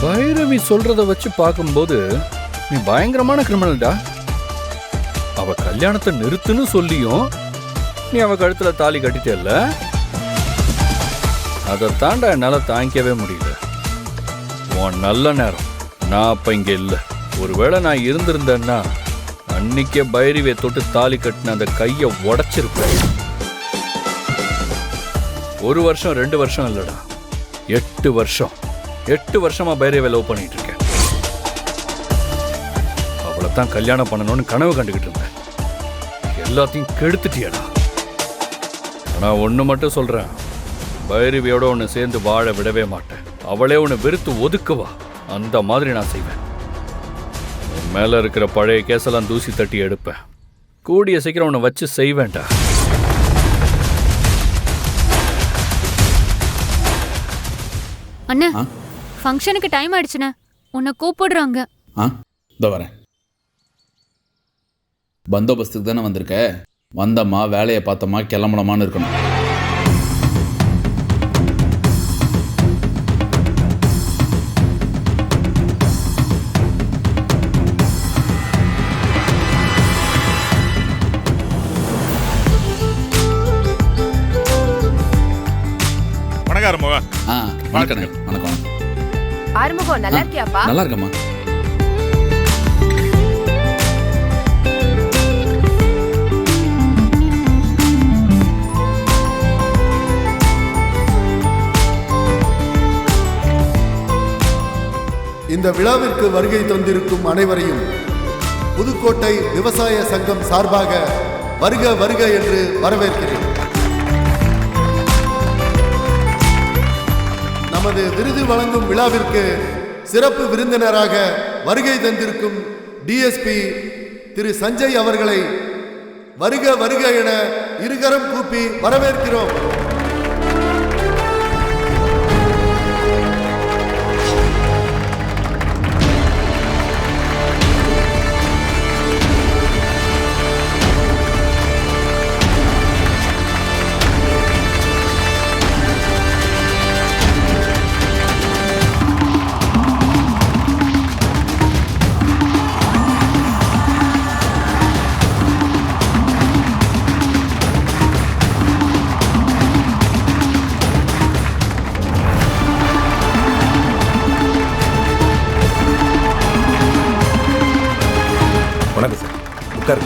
பைரவி சொல்றத வச்சு பார்க்கும்போது நீ பயங்கரமான கிரிமினல்டா. அவ கல்யாணத்தை நிறுத்துன்னு சொல்லியும் நீ அவ கழுத்துல தாலி கட்டிட்டேல்ல. அதை தாண்டா என்னால தாங்கிக்கவே முடியல. உன் நல்ல நேரம். நான் அப்ப இங்க இல்லை. ஒருவேளை நான் இருந்திருந்தேன்னா அன்னைக்கே பைரவியை தொட்டு தாலி கட்டின அந்த கையை உடைச்சிருப்பேன். 1 வருஷம் 2 வருஷம் இல்லடா, 8 வருஷம். 8 வருஷமா பைரவியை லவ் பண்ணிட்டு இருக்கேன். அவளைத்தான் கல்யாணம் பண்ணணும்னு கனவு கண்டுகிட்டு இருந்தேன். எல்லாத்தையும் கெடுத்துட்டியடா. நான் ஒன்று மட்டும் சொல்றேன், பைரவியோட ஒன்று சேர்ந்து வாழ விடவே மாட்டேன். அவளே ஒன்று வெறுத்து ஒதுக்குவா. அந்த மாதிரி நான் செய்வேன். மேல இருக்கிற பழைய கேஸெல்லாம் தூசி தட்டி எடுப்பேன். கூடிய சீக்கிரம் உன்னை வச்சு செய்வேன்டா. அண்ணா, ஃபங்க்ஷனுக்கு டைம் ஆயிடுச்சுண்ணே, உன்னை கூப்பிடுறாங்க. இதோ வரேன். பந்தோபஸ்துக்கு தானே வந்திருக்க? வந்தம்மா, வேலையை பார்த்தம்மா, கிளம்பணுமான்னு இருக்கணும். வணக்கம். வணக்கம். ஆறுமுகம், நல்லா இருக்கியாப்பா? நல்லா இருக்கம்மா. இந்த விழாவிற்கு வருகை தந்திருக்கும் அனைவரையும் புதுக்கோட்டை விவசாய சங்கம் சார்பாக வருக வருக என்று வரவேற்கிறேன். நமது விருது வழங்கும் விழாவிற்கு சிறப்பு விருந்தினராக வருகை தந்திருக்கும் டிஎஸ்பி திரு சஞ்சய் அவர்களை வருக வருக என இருகரம் கூப்பி வரவேற்கிறோம். வணக்கம் சார், உட்காரு.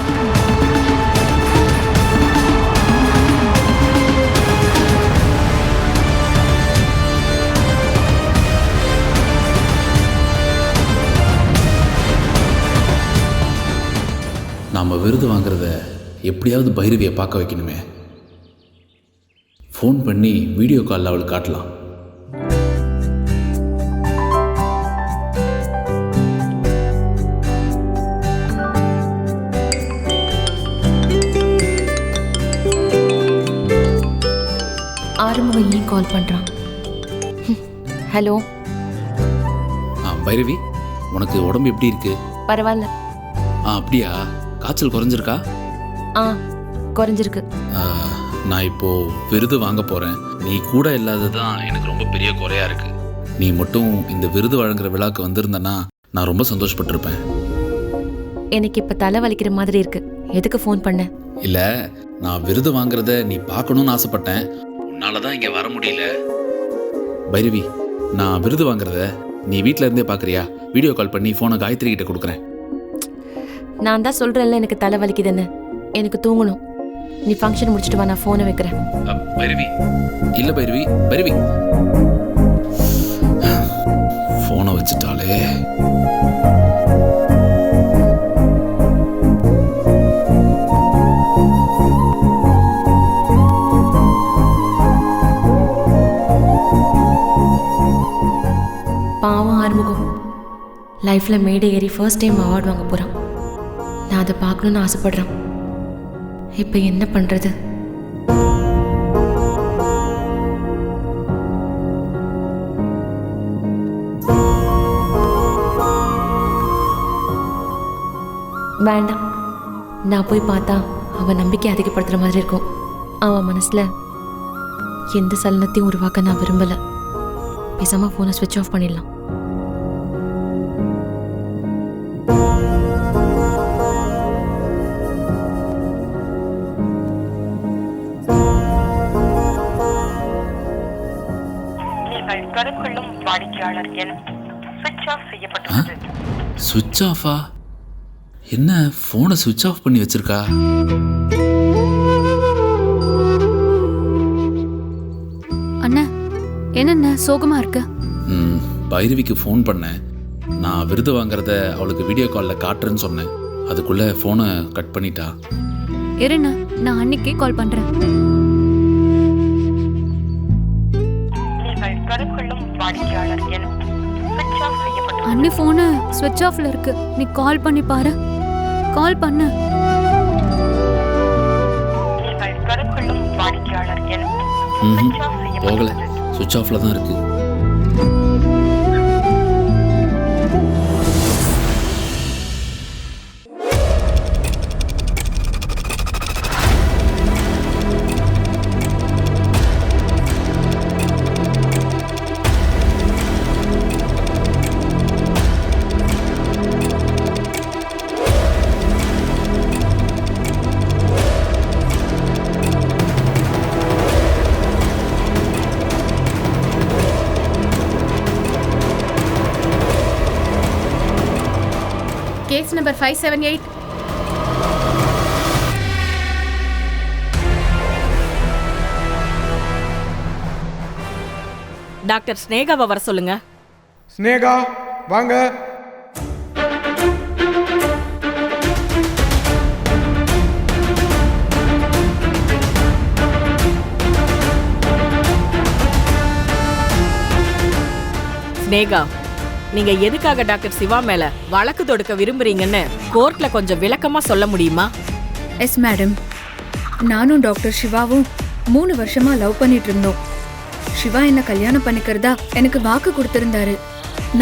நாம் விருது வாங்குறத எப்படியாவது பைரவியை பார்க்க வைக்கணுமே. ஃபோன் பண்ணி வீடியோ காலில் அவளுக்கு காட்டலாம். ஆறுமுகம் ஏன் கால் பண்றான்? ஹலோ. பைரவி, உனக்கு உடம்பு எப்படி இருக்கு? பரவாயில்ல. அப்படியா? காய்ச்சல் குறைஞ்சிருக்கா? குறைஞ்சிருக்கு. நான் இப்போ விருது வாங்க போறேன். நீ கூட இல்லாததான் எனக்கு ரொம்ப பெரிய குறையா இருக்கு. நீ மட்டும் இந்த விருது வழங்குற விழாக்கு வந்திருந்தனா நான் ரொம்ப சந்தோஷப்பட்டிருப்பேன். எனக்கு இப்ப தலை வலிக்கிற மாதிரி இருக்கு. எதுக்கு ஃபோன் பண்ண? இல்ல, நான் விருது வாங்குறத நீ பார்க்கணும்னு ஆசைப்பட்டேன். உன்னாலதான் இங்க வர முடியல. பைரவி, நான் விருது வாங்குறத நீ வீட்டில இருந்தே பாக்குறியா? வீடியோ கால் பண்ணி போனை காயத்ரி கிட்ட கொடுக்குறேன். நான் தான் சொல்றேன்ல, எனக்கு தலை வலிக்குதுன்னு. எனக்கு தூங்கணும். நீ ஃபங்க்ஷன் முடிச்சுட்டு வா, நான் ஃபோனை வைக்கிறேன். பைரவி, இல்ல பைரவி, பைரவி போனை வச்சுட்டாலே. பாவம் ஆறுமுகம் லைஃப்பில் மேடை ஏறி ஃபர்ஸ்ட் டைம் அவார்டு வாங்க போகிறான். நான் அதை பார்க்கணுன்னு ஆசைப்படுறேன். இப்போ என்ன பண்ணுறது? வேண்டாம், நான் போய் பார்த்தா அவன் நம்பிக்கை அதிகப்படுத்துகிற மாதிரி இருக்கும். அவன் மனசில் எந்த சலனத்தையும் உருவாக்க நான் விரும்பலை. பேசாமல் ஃபோனை ஸ்விட்ச் ஆஃப் பண்ணிடலாம். தொடர்பு கொள்ளும் வாடிக்கையாளர் எண் சுவிட்ச் ஆஃப் செய்யப்பட்டுள்ளது. சுவிட்ச் ஆஃபா? என்ன ஃபோனை சுவிட்ச் ஆஃப் பண்ணி வச்சிருக்கா? அண்ணா என்னண்ணா சோகமா இருக்கு? பைரவிக்கு ஃபோன் பண்ணேன். நான் விருது வாங்குறத அவளுக்கு வீடியோ காலில் காட்டுறேன்னு சொன்னேன். அதுக்குள்ளே ஃபோனை கட் பண்ணிட்டா. இருண்ணா, நான் அன்னைக்கே கால் பண்றேன். நீங்கள் தொடர்பு கொள்ளும் வாடிக்கையாளர் எண் சுவிட்ச் ஆஃப் செய்யப்பட்டுள்ளது. அண்ணி போனு ஸ்விட்ச் ஆஃப்ல இருக்கு. நீ கால் பண்ணி பாரு. கால் பண்ணு. நீங்கள் தொடர்பு கொள்ளும் வாடிக்கையாளர் எண் சுவிட்ச் ஆஃப் போகலை, செய்யப்பட்டுள்ளது. சுவிட்ச் ஆஃபில் தான் இருக்கு. Case number 578. டாக்டர் ஸ்னேகாவை வர சொல்லுங்க. ஸ்னேகா வாங்க. ஸ்னேகா, நீங்க எதுக்காக டாக்டர் சிவா மேல வழக்கு தொடுக்க விரும்புறீங்கன்னு கோர்ட்ல கொஞ்சம் விளக்கமா சொல்ல முடியுமா? எஸ் மேடம், நானும் டாக்டர் சிவாவும் 3 வருஷமா லவ் பண்ணிட்டு இருந்தோம். சிவா என்ன கல்யாணம் பண்ணிக்கிறதா எனக்கு வாக்கு கொடுத்திருந்தாரு.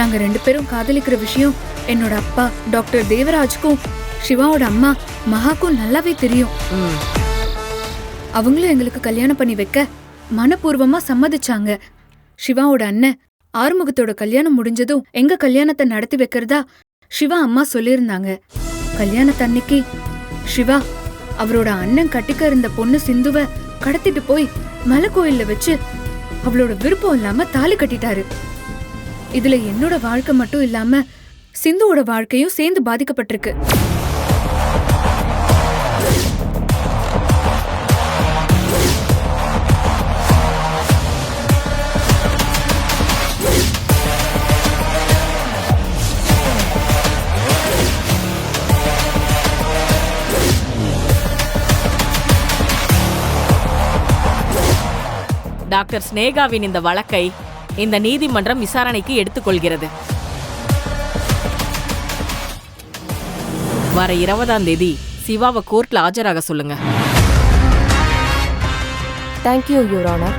நாங்க 2 பேரும் காதலிக்கிற விஷயம் என்னோட அப்பா டாக்டர் தேவராஜ்க்கும் சிவாவோட அம்மா மகாக்கும் நல்லாவே தெரியும். அவங்களும் எங்களுக்கு கல்யாணம் பண்ணி வைக்க மனப்பூர்வமா சம்மதிச்சாங்க. சிவாவோட அண்ணன் ஆறுமுகத்தோட கல்யாணம் முடிஞ்சதும் எங்க கல்யாணத்தை நடத்தி வைக்கிறதா சிவா அம்மா சொல்லியிருந்தாங்க. கல்யாணத்தன்னைக்கு சிவா அவரோட அண்ணன் கட்டிக்க இருந்த பொண்ணு சிந்துவ கடத்திட்டு போய் மலை கோயில்ல வச்சு அவளோட விருப்பம் இல்லாம தாலி கட்டிட்டாரு. இதுல என்னோட வாழ்க்கை மட்டும் இல்லாம சிந்துவோட வாழ்க்கையும் சேர்ந்து பாதிக்கப்பட்டிருக்கு. டாக்டர் ஸ்னேகாவின் இந்த வழக்கை இந்த நீதிமன்றம் விசாரணைக்கு எடுத்துக்கொள்கிறது. வர 20ஆம் தேதி சிவாவை கோர்ட்ல ஆஜராக சொல்லுங்க. Thank you your honour.